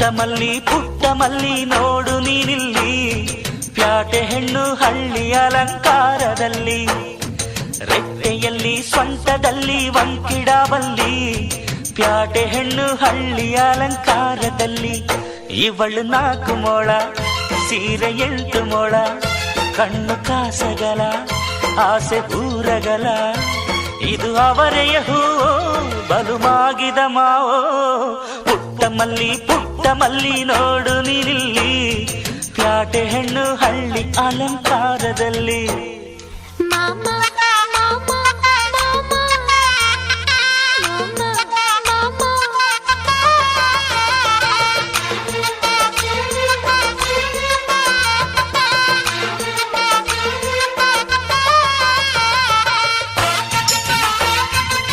ಪುಟ್ಟ ಮಲ್ಲಿ ನೋಡು ನೀನಿಲ್ಲಿ, ಪ್ಯಾಟೆ ಹೆಣ್ಣು ಹಳ್ಳಿ ಅಲಂಕಾರದಲ್ಲಿ, ರೆಟ್ಟೆಯಲ್ಲಿ ಸ್ವಂಟದಲ್ಲಿ ವಂಕಿಡಾವಲ್ಲಿ, ಪ್ಯಾಟೆ ಹೆಣ್ಣು ಹಳ್ಳಿ ಅಲಂಕಾರದಲ್ಲಿ. ಇವಳು 4 ಮೊಳ ಸೀರೆ 8 ಮೊಳ, ಕಣ್ಣು ಕಾಸಗಲ ಆಸೆ ಊರಗಲ, ಇದು ಅವರೆಯ ಹೂವೋ ಬಲು ಮಾಗಿದ ಮಾವೋ. ಪುಟ್ಟ ಮಲ್ಲಿ ನೋಡು ನೀನಿಲ್ಲಿ, ಪ್ಯಾಟೆ ಹೆಣ್ಣು ಹಳ್ಳಿ ಅಲಂಕಾರದಲ್ಲಿ. ಮಾಮ